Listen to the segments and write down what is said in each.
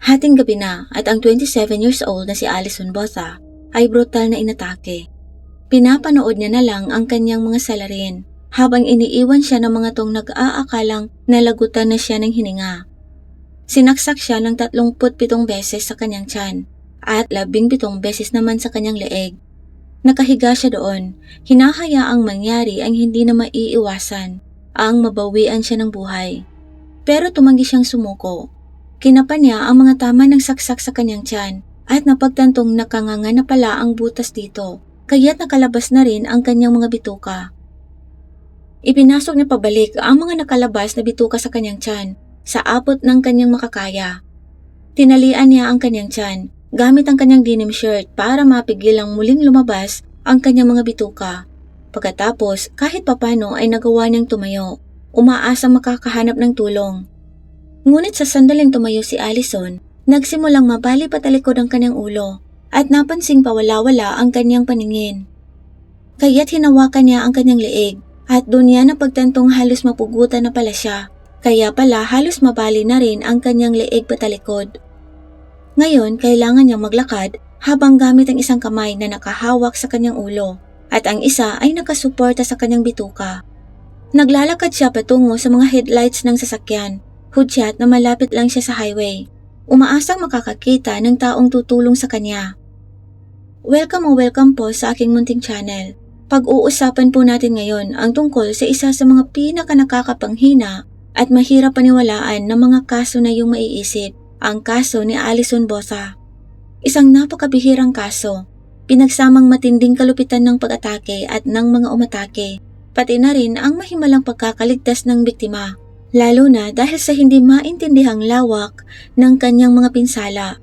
Hating gabi na at ang 27 years old na si Alison Botha ay brutal na inatake. Pinapanood niya na lang ang kanyang mga salarin habang iniiwan siya ng mga tong nag-aakalang nalagutan na siya ng hininga. Sinaksak siya ng 37 beses sa kanyang tiyan at 17 beses naman sa kanyang leeg. Nakahiga siya doon, hinahayaang mangyari ang hindi na maiiwasan, ang mabawian siya ng buhay. Pero tumanggi siyang sumuko. Kinapa niya ang mga tama ng saksak sa kanyang tiyan at napagtantong nakanganga na pala ang butas dito, kaya't nakalabas na rin ang kanyang mga bituka. Ipinasok niya pabalik ang mga nakalabas na bituka sa kanyang tiyan sa abot ng kanyang makakaya. Tinalian niya ang kanyang tiyan gamit ang kanyang denim shirt para mapigil ang muling lumabas ang kanyang mga bituka. Pagkatapos, kahit papano ay nagawa niyang tumayo, umaasang makakahanap ng tulong. Ngunit sa sandaling tumayo si Alison, nagsimulang mabali patalikod ang kanyang ulo at napansing pawala-wala ang kanyang paningin. Kaya't hinawakan niya ang kanyang leeg at doon niya napagtantong halos mapugutan na pala siya, kaya pala halos mabali na rin ang kanyang leeg patalikod. Ngayon, kailangan niyang maglakad habang gamit ang isang kamay na nakahawak sa kanyang ulo at ang isa ay nakasuporta sa kanyang bituka. Naglalakad siya patungo sa mga headlights ng sasakyan. Hudyat na malapit lang siya sa highway. Umaasang makakakita ng taong tutulong sa kanya. Welcome po sa aking munting channel. Pag-uusapan po natin ngayon ang tungkol sa isa sa mga pinaka-nakakapanghina at mahirap paniwalaan na mga kaso na iyong maiisip, ang kaso ni Alison Botha. Isang napakabihirang kaso, pinagsamang matinding kalupitan ng pag-atake at ng mga umatake, pati na rin ang mahimalang pagkakaligtas ng biktima. Lalo na dahil sa hindi maintindihang lawak ng kanyang mga pinsala.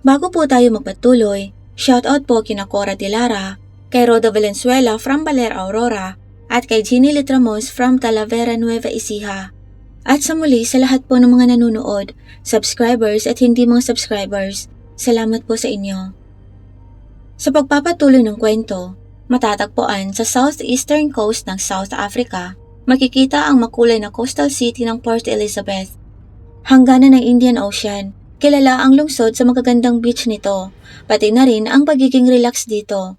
Bago po tayo magpatuloy, shoutout po kina Cora Dilara, kay Roda Valenzuela from Baler Aurora, at kay Ginny Litramos from Talavera Nueva Ecija. At sa muli sa lahat po ng mga nanonood, subscribers at hindi mga subscribers, salamat po sa inyo. Sa pagpapatuloy ng kwento, matatagpuan sa southeastern coast ng South Africa, makikita ang makulay na coastal city ng Port Elizabeth. Hangganan ng Indian Ocean, kilala ang lungsod sa magagandang beach nito, pati na rin ang pagiging relax dito.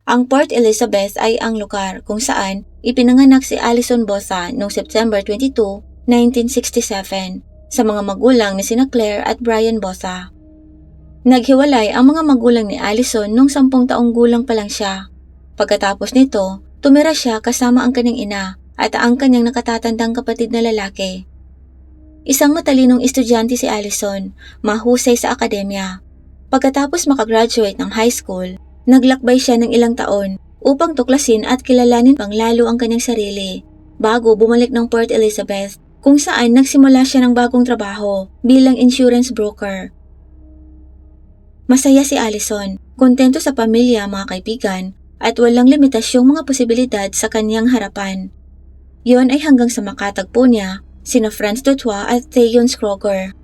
Ang Port Elizabeth ay ang lugar kung saan ipinanganak si Alison Botha noong September 22, 1967 sa mga magulang ni sina Claire at Brian Botha. Naghiwalay ang mga magulang ni Alison noong 10 taong gulang pa lang siya. Pagkatapos nito, tumira siya kasama ang kanyang ina at ang kanyang nakatatandang kapatid na lalaki. Isang matalinong estudyante si Alison, mahusay sa akademya. Pagkatapos makagraduate ng high school, naglakbay siya ng ilang taon upang tuklasin at kilalanin pang lalo ang kanyang sarili, bago bumalik ng Port Elizabeth kung saan nagsimula siya ng bagong trabaho bilang insurance broker. Masaya si Alison, kontento sa pamilya, mga kaibigan, at walang limitasyong mga posibilidad sa kanyang harapan. Yon ay hanggang sa makatagpo niya sina Franz Dutoit at Theon Kroger.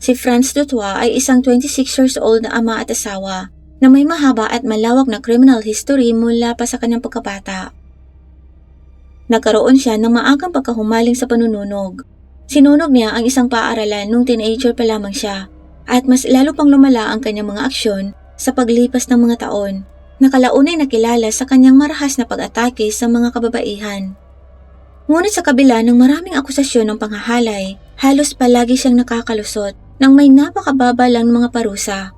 Si Franz Dutoit ay isang 26 years old na ama at asawa na may mahaba at malawak na criminal history mula pa sa kanyang pagkabata. Nagkaroon siya ng maagang pagkahumaling sa panununog. Sinunog niya ang isang paaralan nung teenager pa lamang siya at mas lalo pang lumala ang kanyang mga aksyon sa paglipas ng mga taon. Nakalaunay nakilala sa kanyang marahas na pag-atake sa mga kababaihan. Ngunit sa kabila ng maraming akusasyon ng panghahalay, halos palagi siyang nakakalusot ng may napakababa lang ng mga parusa.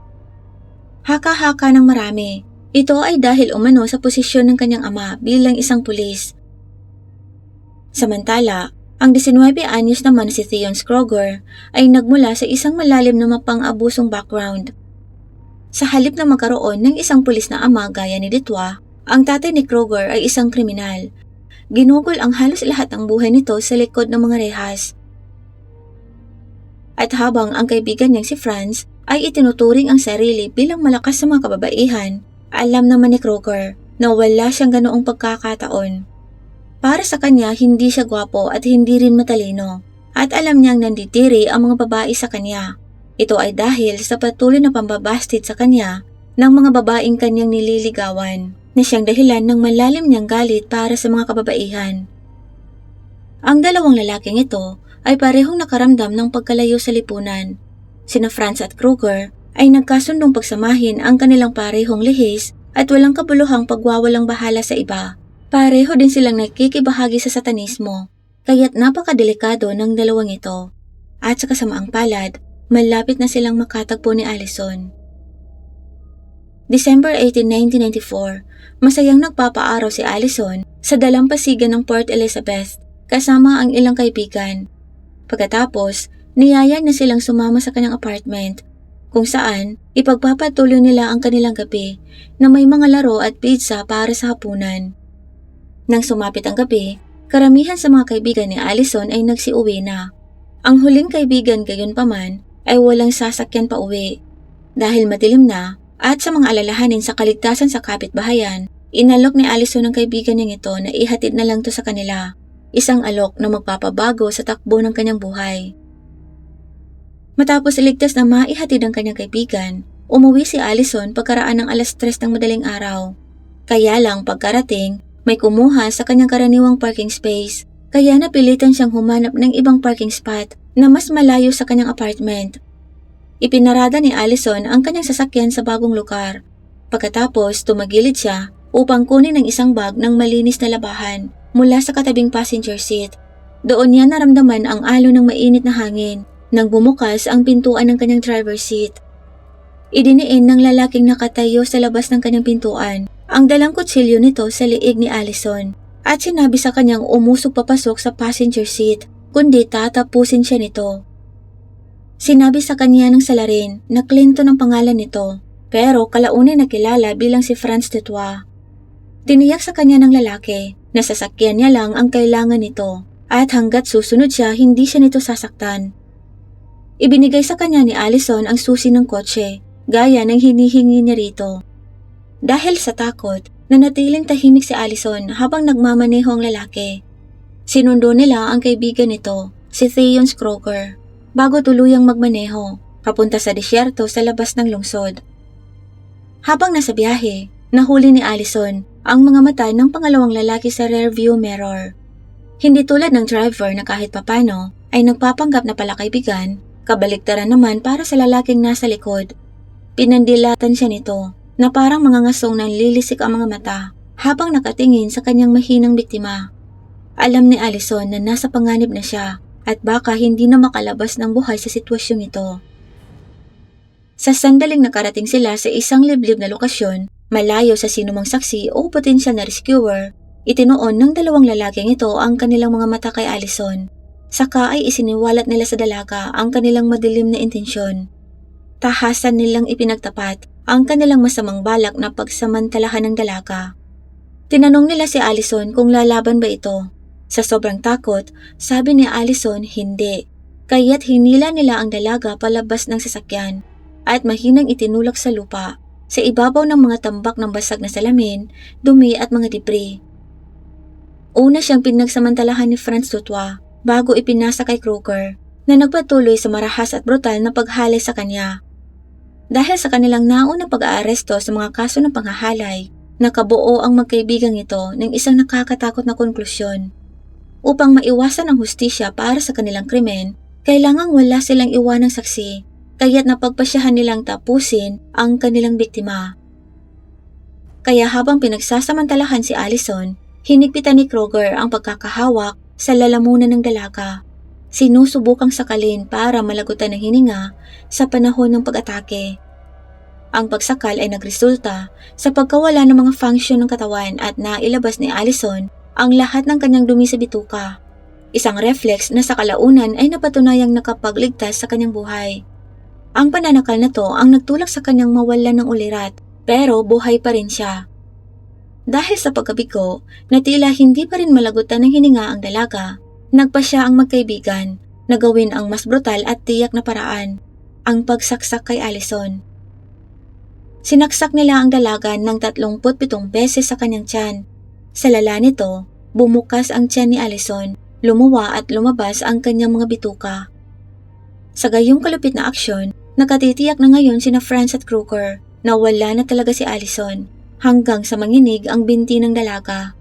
Haka-haka ng marami. Ito ay dahil umano sa posisyon ng kanyang ama bilang isang pulis. Samantala, ang 19 anyos naman si Theon Kroger ay nagmula sa isang malalim na mapang-abusong background. Sa halip na magkaroon ng isang pulis na ama gaya ni Dutoit, ang tatay ni Kroger ay isang kriminal. Ginugol ang halos lahat ng buhay nito sa likod ng mga rehas. At habang ang kaibigan niyang si Franz ay itinuturing ang sarili bilang malakas sa mga kababaihan, alam naman ni Kroger na wala siyang ganoong pagkakataon. Para sa kanya, hindi siya gwapo at hindi rin matalino, at alam niyang nanditiri ang mga babae sa kanya. Ito ay dahil sa patuloy na pambabastid sa kanya ng mga babaeng kanyang nililigawan na siyang dahilan ng malalim niyang galit para sa mga kababaihan. Ang dalawang lalaking ito ay parehong nakaramdam ng pagkalayo sa lipunan. Sina Franz at Kruger ay nagkasundong pagsamahin ang kanilang parehong lihis at walang kabuluhang pagwawalang bahala sa iba. Pareho din silang nakikibahagi sa satanismo, kaya't napakadelikado ng dalawang ito. At sa kasamaang palad, malapit na silang makatagpo ni Allison. December 18, 1994, masayang nagpapaaraw si Allison sa dalampasigan ng Port Elizabeth kasama ang ilang kaibigan. Pagkatapos, niyaya na silang sumama sa kanyang apartment kung saan ipagpapatuloy nila ang kanilang gabi na may mga laro at pizza para sa hapunan. Nang sumapit ang gabi, karamihan sa mga kaibigan ni Allison ay nagsiuwi na. Ang huling kaibigan gayunpaman ay walang sasakyan pa uwi. Dahil madilim na at sa mga alalahanin sa kaligtasan sa kapitbahayan, inalok ni Allison ang kaibigan niyang ito na ihatid na lang to sa kanila. Isang alok na magpapabago sa takbo ng kanyang buhay. Matapos iligtas na maihatid ang kanyang kaibigan, umuwi si Allison pagkaraan ng 3:00 ng madaling araw. Kaya lang pagkarating, may kumuha sa kanyang karaniwang parking space, kaya napilitan siyang humanap ng ibang parking spot na mas malayo sa kanyang apartment. Ipinarada ni Allison ang kanyang sasakyan sa bagong lugar. Pagkatapos tumagilid siya upang kunin ang isang bag ng malinis na labahan mula sa katabing passenger seat. Doon niya naramdaman ang alon ng mainit na hangin nang bumukas ang pintuan ng kanyang driver's seat. Idiniin ng lalaking nakatayo sa labas ng kanyang pintuan ang dalang kutsilyo nito sa liig ni Allison at sinabi sa kanyang umusog papasok sa passenger seat kundi tatapusin siya nito. Sinabi sa kanya ng salarin na Clinton ang pangalan nito pero kalaunan nakilala bilang si Franz Dutoit. Tiniyak sa kanya ng lalaki na sasakyan niya lang ang kailangan nito at hanggat susunod siya hindi siya nito sasaktan. Ibinigay sa kanya ni Allison ang susi ng kotse gaya ng hinihingi niya rito. Dahil sa takot, nanatiling tahimik si Allison habang nagmamaneho ang lalaki. Sinundo nila ang kaibigan nito, si Theon Kruger, bago tuluyang magmaneho, papunta sa disyerto sa labas ng lungsod. Habang nasa biyahe, nahuli ni Allison ang mga mata ng pangalawang lalaki sa rearview mirror. Hindi tulad ng driver na kahit papano ay nagpapanggap na pala kaibigan, kabaliktaran naman para sa lalaking nasa likod. Pinandilatan siya nito na parang mga ngasong nang lilisik ang mga mata habang nakatingin sa kanyang mahinang biktima. Alam ni Allison na nasa panganib na siya at baka hindi na makalabas ng buhay sa sitwasyong ito. Sa sandaling nakarating sila sa isang liblib na lokasyon, malayo sa sinumang saksi o potensyal na rescuer, itinuon ng dalawang lalaking ito ang kanilang mga mata kay Allison. Saka ay isiniwalat nila sa dalaga ang kanilang madilim na intensyon. Tahasan nilang ipinagtapat ang kanilang masamang balak na pagsamantalahan ng dalaga. Tinanong nila si Allison kung lalaban ba ito. Sa sobrang takot, sabi ni Allison hindi, kaya't hinila nila ang dalaga palabas ng sasakyan at mahinang itinulak sa lupa, sa ibabaw ng mga tambak ng basag na salamin, dumi at mga debris. Una siyang pinagsamantalahan ni Franz Dutoit bago ipinasa kay Kruger na nagpatuloy sa marahas at brutal na paghalay sa kanya. Dahil sa kanilang naunang pag-aaresto sa mga kaso ng panghahalay, nakabuo ang magkaibigang ito ng isang nakakatakot na konklusyon. Upang maiwasan ang hustisya para sa kanilang krimen, kailangang wala silang iwanang saksi, kaya't napagpasyahan nilang tapusin ang kanilang biktima. Kaya habang pinagsasamantalahan si Allison, hinigpitan ni Kruger ang pagkakahawak sa lalamunan ng dalaga. Sinusubukang sakalin para malagutan ng hininga sa panahon ng pag-atake. Ang pagsakal ay nagresulta sa pagkawala ng mga function ng katawan at nailabas ni Allison ang lahat ng kanyang dumi sa bituka. Isang reflex na sa kalaunan ay napatunayang nakapagligtas sa kanyang buhay. Ang pananakal na to ang nagtulak sa kanyang mawalan ng ulirat pero buhay pa rin siya. Dahil sa pagkabigo na tila hindi pa rin malagutan ng hininga ang dalaga, nagpasya ang magkaibigan na gawin ang mas brutal at tiyak na paraan, ang pagsaksak kay Allison. Sinaksak nila ang dalaga ng 37 beses sa kanyang tiyan. Sa lala nito, bumukas ang tiyan ni Allison, lumuwa at lumabas ang kanyang mga bituka. Sa gayong kalupit na aksyon, nakatitiyak na ngayon sina Franz at Kruger na wala na talaga si Allison hanggang sa manginig ang binti ng dalaga.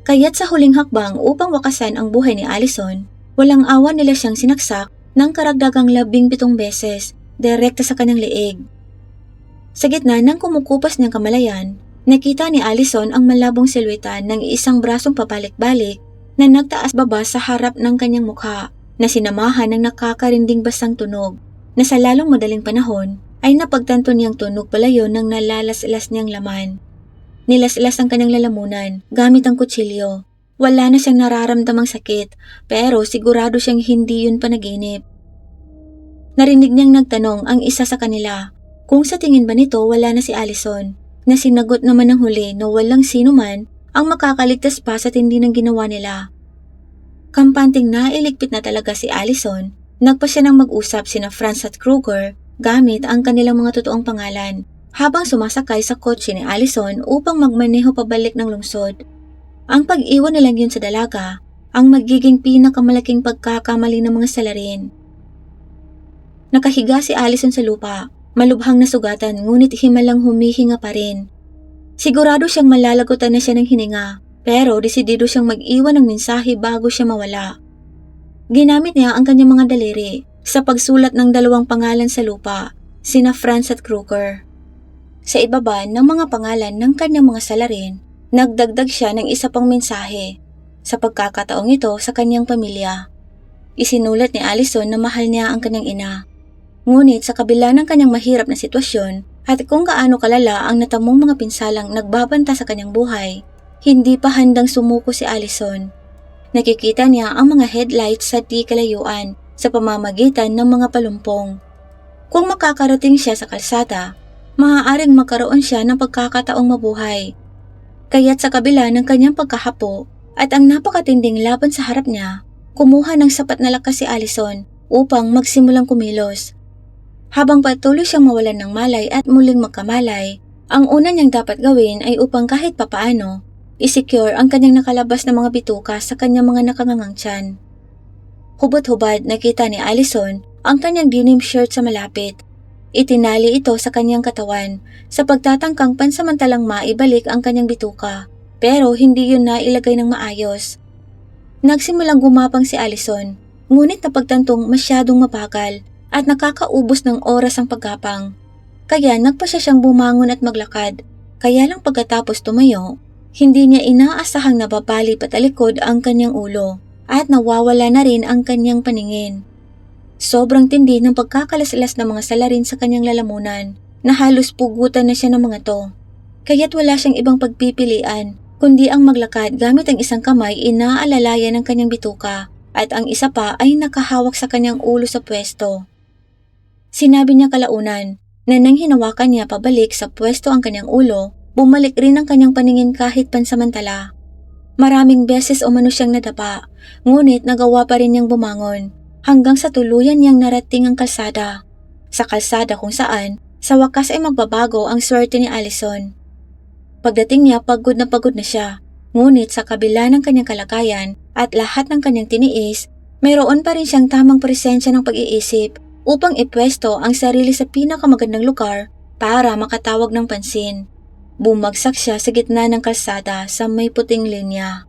Kaya't sa huling hakbang upang wakasan ang buhay ni Allison, Walang awa nila siyang sinaksak ng karagdagang 17 beses, direkta sa kanyang leeg. Sa gitna ng kumukupas niyang kamalayan, nakita ni Allison ang malabong silhueta ng isang brasong pabalik-balik na nagtaas baba sa harap ng kanyang mukha na sinamahan ng nakakarinding basang tunog na sa lalong madaling panahon ay napagtanto niyang tunog pala yun ng nalalaslas niyang laman. Nilaslas ang kanyang lalamunan gamit ang kutsilyo. Wala na siyang nararamdamang sakit pero sigurado siyang hindi yun panaginip. Narinig niyang nagtanong ang isa sa kanila kung sa tingin ba nito wala na si Allison, na sinagot naman ng huli na walang sino man ang makakaligtas pa sa tindi ng ginawa nila. Kampanting nailigpit na talaga si Allison, nagpa siya ng mag-usap sina Franz at Kruger gamit ang kanilang mga totoong pangalan habang sumasakay sa kotse ni Allison upang magmaneho pabalik ng lungsod. Ang pag-iwan nilang yun sa dalaga ang magiging pinakamalaking pagkakamali ng mga salarin. Nakahiga si Allison sa lupa, malubhang nasugatan ngunit himalang humihinga pa rin. Sigurado siyang malalagutan na siya ng hininga pero desidido siyang mag-iwan ng mensahe bago siya mawala. Ginamit niya ang kanyang mga daliri sa pagsulat ng 2 pangalan sa lupa, sina Franz at Kruger. Sa ibaba ng mga pangalan ng kanyang mga salarin, nagdagdag siya ng isa pang mensahe sa pagkakataong ito sa kanyang pamilya. Isinulat ni Allison na mahal niya ang kanyang ina. Ngunit sa kabila ng kanyang mahirap na sitwasyon at kung gaano kalala ang natamong mga pinsalang nagbabanta sa kanyang buhay, hindi pa handang sumuko si Allison. Nakikita niya ang mga headlights sa di kalayuan sa pamamagitan ng mga palumpong. Kung makakarating siya sa kalsada, maaaring magkaroon siya ng pagkakataong mabuhay. Kaya't sa kabila ng kanyang pagkahapo at ang napakatinding laban sa harap niya, kumuha ng sapat na lakas si Allison upang magsimulang kumilos. Habang patuloy siyang mawalan ng malay at muling magkamalay, ang una niyang dapat gawin ay upang kahit papaano, isecure ang kanyang nakalabas na mga bituka sa kanyang mga nakangangang tiyan. Hubot-hubad nakita ni Allison ang kanyang denim shirt sa malapit. Itinali ito sa kanyang katawan sa pagtatangkang pansamantalang maibalik ang kanyang bituka pero hindi yun nailagay ng maayos. Nagsimulang gumapang si Allison ngunit napagtantong masyadong mabagal at nakakaubos ng oras ang paggapang. Kaya nagpasya siyang bumangon at maglakad. Kaya lang pagkatapos tumayo, hindi niya inaasahang nababali patalikod ang kanyang ulo at nawawala na rin ang kanyang paningin. Sobrang tindi ng pagkakalaslas ng mga salarin sa kanyang lalamunan na halos pugutan na siya ng mga to. Kaya't wala siyang ibang pagpipilian kundi ang maglakad gamit ang isang kamay inaalalayan ng kanyang bituka at ang isa pa ay nakahawak sa kanyang ulo sa pwesto. Sinabi niya kalaunan na nang hinawakan niya pabalik sa pwesto ang kanyang ulo, bumalik rin ang kanyang paningin kahit pansamantala. Maraming beses umano siyang nadapa, ngunit nagawa pa rin niyang bumangon. Hanggang sa tuluyan niyang narating ang kalsada. Sa kalsada kung saan, sa wakas ay magbabago ang swerte ni Allison. Pagdating niya, pagod na siya. Ngunit sa kabila ng kanyang kalagayan at lahat ng kanyang tiniis, mayroon pa rin siyang tamang presensya ng pag-iisip upang ipwesto ang sarili sa pinakamagandang lugar para makatawag ng pansin. Bumagsak siya sa gitna ng kalsada sa may puting linya.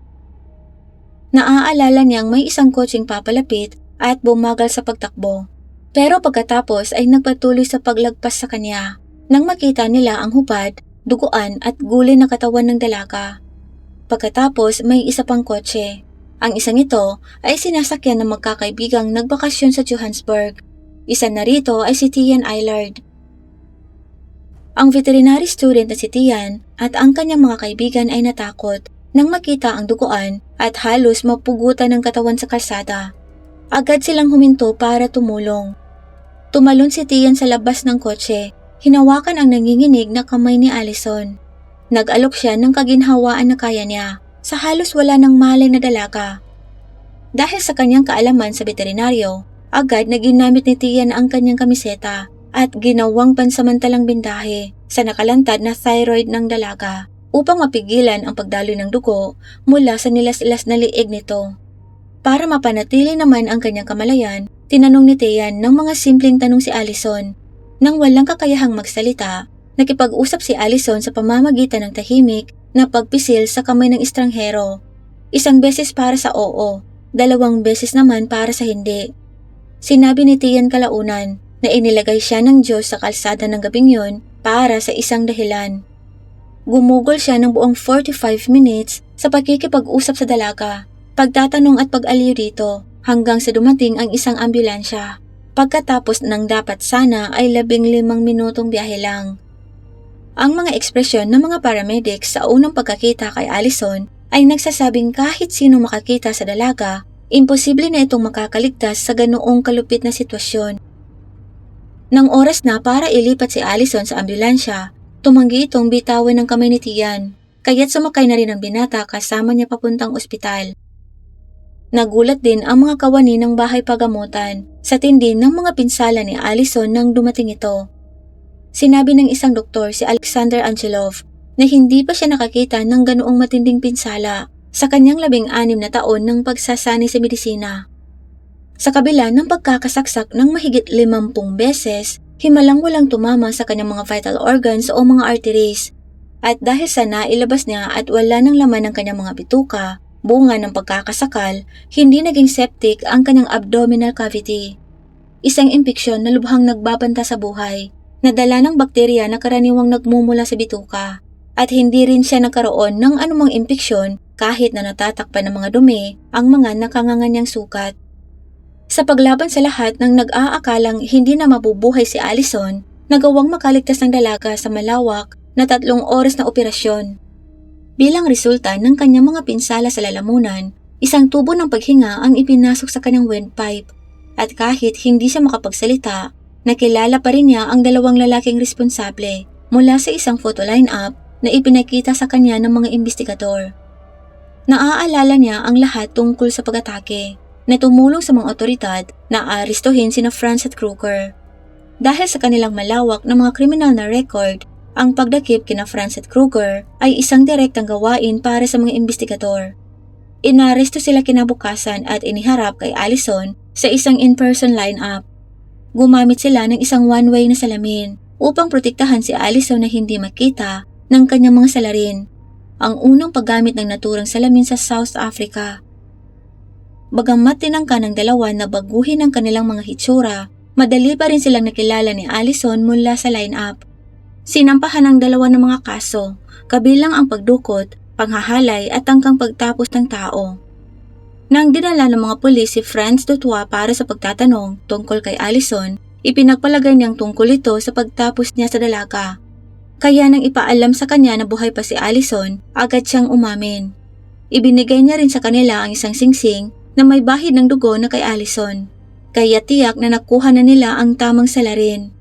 Naaalala niyang may isang kotseng papalapit at bumagal sa pagtakbo. Pero pagkatapos ay nagpatuloy sa paglagpas sa kanya nang makita nila ang hubad, duguan at gulay na katawan ng dalaga. Pagkatapos may isa pang kotse. Ang isang ito ay sinasakyan ng magkakaibigang nagbakasyon sa Johannesburg. Isa na rito ay si Tian Eilard. Ang veterinary student na si Tian at ang kanyang mga kaibigan ay natakot nang makita ang duguan at halos mapugutan ng katawan sa kalsada. Agad silang huminto para tumulong. Tumalon si Tian sa labas ng kotse, hinawakan ang nanginginig na kamay ni Allison. Nag-alok siya ng kaginhawaan na kaya niya sa halos wala ng malay na dalaga. Dahil sa kanyang kaalaman sa veterinaryo, agad na ginamit ni Tian ang kanyang kamiseta at ginawang pansamantalang bindahe sa nakalantad na thyroid ng dalaga upang mapigilan ang pagdaloy ng dugo mula sa nilas-ilas na liig nito. Para mapanatili naman ang kanyang kamalayan, tinanong ni Tian ng mga simpleng tanong si Allison. Nang walang kakayahang magsalita, nakipag-usap si Allison sa pamamagitan ng tahimik na pagpisil sa kamay ng estranghero. Isang beses para sa oo, 2 beses naman para sa hindi. Sinabi ni Tian kalaunan na inilagay siya ng Diyos sa kalsada ng gabing yun para sa isang dahilan. Gumugol siya ng buong 45 minutes sa pakikipag-usap sa dalaga, pagtatanong at pag-aliw dito hanggang sa dumating ang isang ambulansya. Pagkatapos ng dapat sana ay 15 minutong biyahe lang. Ang mga ekspresyon ng mga paramedics sa unang pagkakita kay Allison ay nagsasabing kahit sino makakita sa dalaga, imposible na itong makakaligtas sa ganoong kalupit na sitwasyon. Nang oras na para ilipat si Allison sa ambulansya, tumanggi itong bitawan ng kamay ni Tian, kaya't sumakay na rin ang binata kasama niya papuntang ospital. Nagulat din ang mga kawani ng bahay pagamutan sa tindi ng mga pinsala ni Allison nang dumating ito. Sinabi ng isang doktor, si Alexander Angelov, na hindi pa siya nakakita ng ganoong matinding pinsala sa kanyang 16 na taon ng pagsasanay sa medisina. Sa kabila ng pagkakasaksak ng mahigit 50 beses, himalang walang tumama sa kanyang mga vital organs o mga arteries. At dahil sa nailabas niya at wala ng laman ng kanyang mga bituka, bunga ng pagkakasakal, hindi naging septic ang kanyang abdominal cavity. Isang impeksyon na lubhang nagbabanta sa buhay, nadala ng bakterya na karaniwang nagmumula sa bituka. At hindi rin siya nagkaroon ng anumang impeksyon kahit na natatakpan ng mga dumi ang mga nakanganganyang sukat. Sa paglaban sa lahat ng nag-aakalang hindi na mabubuhay si Allison, nagawang makaligtas ng dalaga sa malawak na 3 oras na operasyon. Bilang resulta ng kanyang mga pinsala sa lalamunan, isang tubo ng paghinga ang ipinasok sa kanyang windpipe. At kahit hindi siya makapagsalita, nakilala pa rin niya ang 2 lalaking responsable mula sa isang photo lineup na ipinakita sa kanya ng mga investigador. Naaalala niya ang lahat tungkol sa pag-atake na tumulong sa mga otoridad na arestuhin sina Franz at Kruger. Dahil sa kanilang malawak na mga kriminal na record, ang pagdakip kina Franz at Kruger ay isang direktang gawain para sa mga investigador. Inaresto sila kinabukasan at iniharap kay Allison sa isang in-person lineup. Gumamit sila ng isang one-way na salamin upang protektahan si Allison na hindi makita ng kanyang mga salarin, ang unang paggamit ng naturang salamin sa South Africa. Bagamat tinangka ng dalawa na baguhin ang kanilang mga hitsura, madali pa rin silang nakilala ni Allison mula sa lineup. Sinampahan ng dalawa ng mga kaso, kabilang ang pagdukot, panghahalay at tangkang pagtapos ng tao. Nang dinala ng mga pulis si Franz Dutoit para sa pagtatanong tungkol kay Allison, ipinagpalagay niyang tungkol ito sa pagtapos niya sa dalaga. Kaya nang ipaalam sa kanya na buhay pa si Allison, agad siyang umamin. Ibinigay niya rin sa kanila ang isang singsing na may bahid ng dugo na kay Allison. Kaya tiyak na nakuha na nila ang tamang salarin.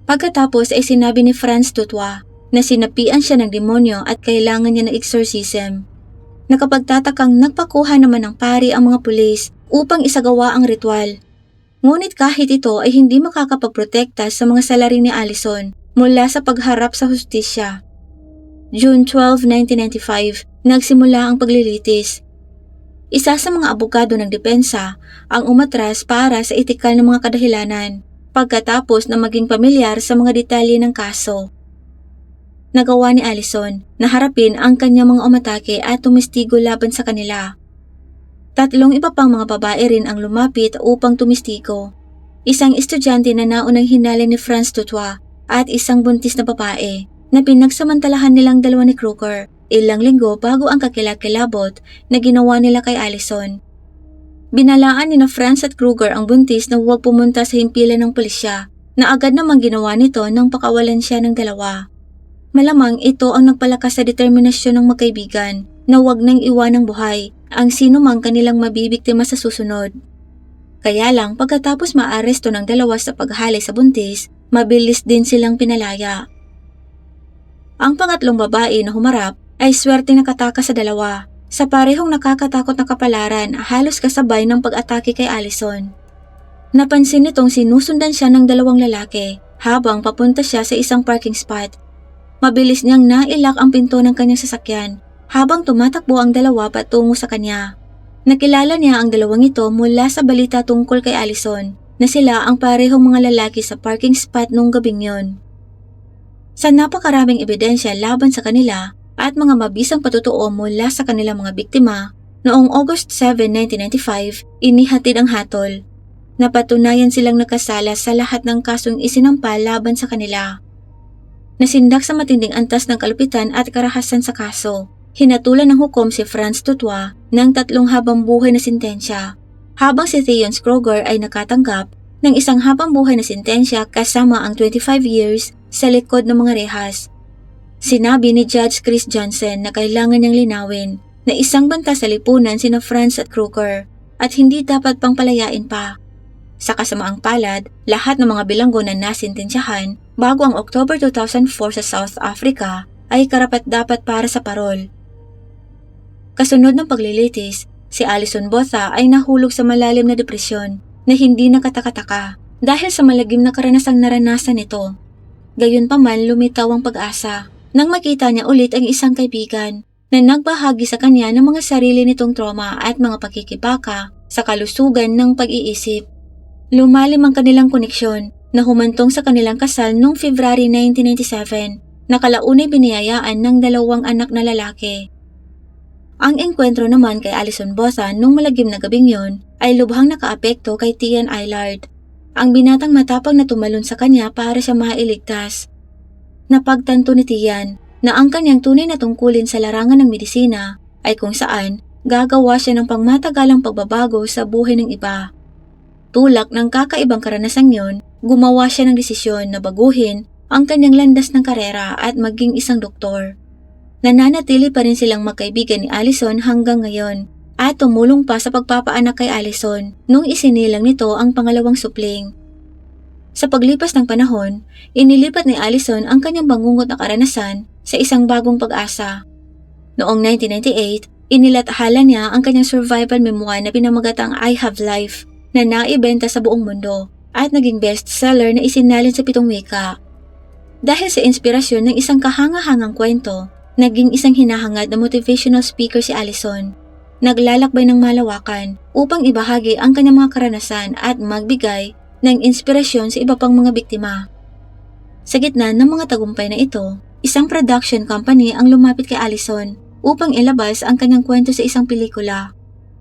Pagkatapos ay sinabi ni Franz Dutoit na sinapian siya ng demonyo at kailangan niya ng exorcism. Nakapagtatakang nagpakuha naman ng pari ang mga pulis upang isagawa ang ritual. Ngunit kahit ito ay hindi makakapagprotekta sa mga salarin ni Allison mula sa pagharap sa hustisya. June 12, 1995, nagsimula ang paglilitis. Isa sa mga abogado ng depensa ang umatras para sa etikal ng mga kadahilanan pagkatapos na maging pamilyar sa mga detalye ng kaso. Nagawa ni Allison na harapin ang kanyang mga umatake at tumistigo laban sa kanila. 3 iba pang mga babae rin ang lumapit upang tumistigo. Isang estudyante na naunang hinala ni Franz Dutoit at isang buntis na babae na pinagsamantalahan nilang 2 ni Kruger ilang linggo bago ang kakilakilabot na ginawa nila kay Allison. Binalaan ni na Franz at Kruger ang buntis na huwag pumunta sa himpilan ng pulisya na agad namang ginawa nito nang pakawalan siya ng 2. Malamang ito ang nagpalakas sa determinasyon ng magkaibigan na huwag nang iwanang buhay ang sino mang kanilang mabibiktima sa susunod. Kaya lang pagkatapos maaresto ng 2 sa paghalay sa buntis, mabilis din silang pinalaya. Ang pangatlong babae na humarap ay swerte nakatakas sa 2 sa parehong nakakatakot na kapalaran halos kasabay ng pag-atake kay Allison. Napansin nitong sinusundan siya ng 2 lalaki habang papunta siya sa isang parking spot. Mabilis niyang nailak ang pinto ng kanyang sasakyan habang tumatakbo ang 2 patungo sa kanya. Nakilala niya ang 2 ito mula sa balita tungkol kay Allison na sila ang parehong mga lalaki sa parking spot nung gabing yon. Sa napakaraming ebidensya laban sa kanila at mga mabisang patutuo mula sa kanilang mga biktima, Noong August 7, 1995, inihatid ang hatol. Napatunayan silang nagkasala sa lahat ng kasong isinampa laban sa kanila. Nasindak sa matinding antas ng kalupitan at karahasan sa kaso. Hinatulan ng hukom si Franz Tutwa ng 3 habang buhay na sentensya, habang si Theon Kroger ay nakatanggap ng 1 habang buhay na sentensya kasama ang 25 years sa likod ng mga rehas. Sinabi ni Judge Chris Johnson na kailangan niyang linawin na isang banta sa lipunan sina Franz at Kroger at hindi dapat pang palayain pa. Sa kasamaang palad, lahat ng mga bilanggo na nasintensyahan bago ang October 2004 sa South Africa ay karapat-dapat para sa parol. Kasunod ng paglilitis, si Alison Botha ay nahulog sa malalim na depresyon na hindi nakatakataka dahil sa malagim na karanasang naranasan nito. Gayunpaman lumitaw ang pag-asa nang makita niya ulit ang isang kaibigan na nagbahagi sa kanya ng mga sarili nitong trauma at mga pakikibaka sa kalusugan ng pag-iisip. Lumalim ang kanilang koneksyon na humantong sa kanilang kasal noong February 1997 na kalaunay biniyayaan ng 2 anak na lalaki. Ang engkwentro naman kay Alison Botha nung malagim na gabing yon ay lubhang nakaapekto kay Tian Eilard, ang binatang matapang na tumalon sa kanya para siya mailigtas. Napagtanto ni Tian na ang kanyang tunay na tungkulin sa larangan ng medisina ay kung saan gagawa siya ng pangmatagalang pagbabago sa buhay ng iba. Tulak ng kakaibang karanasang yon, gumawa siya ng desisyon na baguhin ang kanyang landas ng karera at maging isang doktor. Nananatili pa rin silang magkaibigan ni Alison hanggang ngayon at tumulong pa sa pagpapaanak kay Alison nung isinilang nito ang pangalawang supling. Sa paglipas ng panahon, inilipat ni Alison ang kanyang bangungot na karanasan sa isang bagong pag-asa. Noong 1998, inilathala niya ang kanyang survival memoir na pinamagatang I Have Life na naibenta sa buong mundo at naging bestseller na isinalin sa 7 wika. Dahil sa inspirasyon ng isang kahanga-hangang kwento, naging isang hinahangad na motivational speaker si Alison. Naglalakbay ng malawakan upang ibahagi ang kanyang mga karanasan at magbigay ng inspirasyon sa iba pang mga biktima. Sa gitna ng mga tagumpay na ito, isang production company ang lumapit kay Alison upang ilabas ang kanyang kwento sa isang pelikula.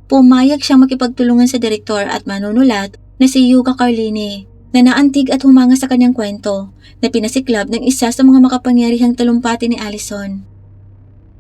Pumayag siyang makipagtulungan sa direktor at manunulat na si Yuka Carlini na naantig at humanga sa kanyang kwento na pinasiklab ng isa sa mga makapangyarihang talumpati ni Alison.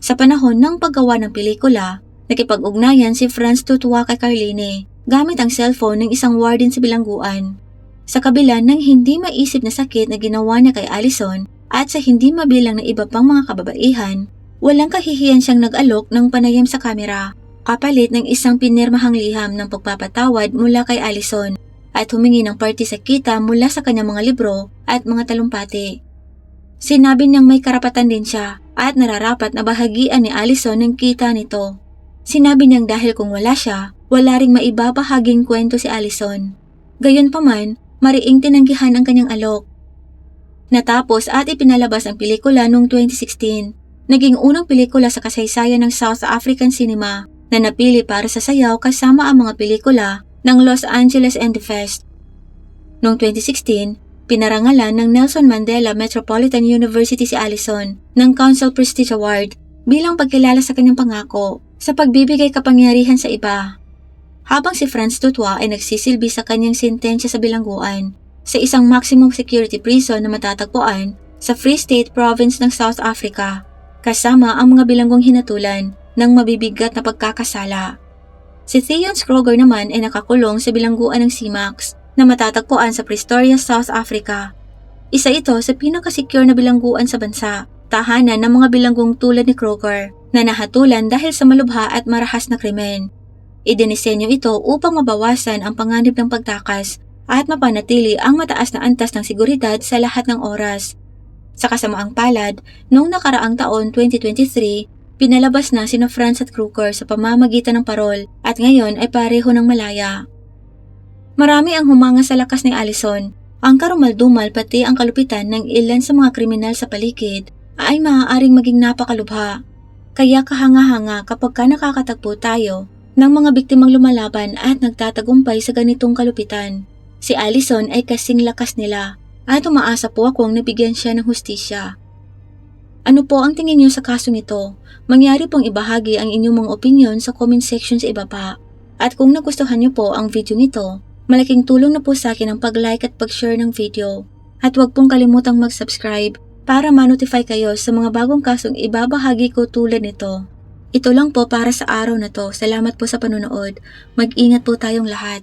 Sa panahon ng paggawa ng pelikula, nakipag-ugnayan si Franz Tutwa kay Carlini gamit ang cellphone ng isang warden sa bilangguan. Sa kabila ng hindi maisip na sakit na ginawa niya kay Alison at sa hindi mabilang na iba pang mga kababaihan, walang kahihiyan siyang nag-alok ng panayam sa kamera, kapalit ng isang pinirmahang liham ng pagpapatawad mula kay Alison at humingi ng party sa kita mula sa kanyang mga libro at mga talumpati. Sinabi niyang may karapatan din siya at nararapat na bahagian ni Alison ng kita nito. Sinabi niyang dahil kung wala siya, wala ring maibabahaging kwento si Alison. Gayunpaman, mariing tinanggihan ang kanyang alok. Natapos at ipinalabas ang pelikula noong 2016. Naging unang pelikula sa kasaysayan ng South African cinema na napili para sa sayaw kasama ang mga pelikula ng Los Angeles and the Fest. Noong 2016, pinarangalan ng Nelson Mandela Metropolitan University si Alison ng Council Prestige Award bilang pagkilala sa kanyang pangako sa pagbibigay kapangyarihan sa iba. Habang si Franz Tutwa ay nagsisilbi sa kanyang sentensya sa bilangguan sa isang maximum security prison na matatagpuan sa Free State Province ng South Africa, kasama ang mga bilanggong hinatulan ng mabibigat na pagkakasala. Si Theon Kroger naman ay nakakulong sa bilangguan ng CMAX na matatagpuan sa Pretoria, South Africa. Isa ito sa pinaka-secure na bilangguan sa bansa, tahanan ng mga bilanggong tulad ni Kroger na nahatulan dahil sa malubha at marahas na krimen. Idinisenyo ito upang mabawasan ang panganib ng pagtakas at mapanatili ang mataas na antas ng seguridad sa lahat ng oras. Sa kasamaang palad, noong nakaraang taon 2023, pinalabas na sina Franz at Kroger sa pamamagitan ng parol at ngayon ay pareho ng malaya. Marami ang humanga sa lakas ni Alison. Ang karumaldumal pati ang kalupitan ng ilan sa mga kriminal sa paligid ay maaaring maging napakalubha. Kaya kahanga-hanga kapag nakakatagpo tayo ng mga biktimang lumalaban at nagtatagumpay sa ganitong kalupitan. Si Alison ay kasing lakas nila at umaasa po akong nabigyan siya ng hustisya. Ano po ang tingin niyo sa kasong ito? Mangyari pong ibahagi ang inyong mga opinion sa comment section sa ibaba. At kung nagustuhan niyo po ang video nito, malaking tulong na po sa akin ang pag-like at pag-share ng video. At huwag pong kalimutang mag-subscribe para ma-notify kayo sa mga bagong kasong ibabahagi ko tulad nito. Ito lang po para sa araw na to. Salamat po sa panonood. Mag-ingat po tayong lahat.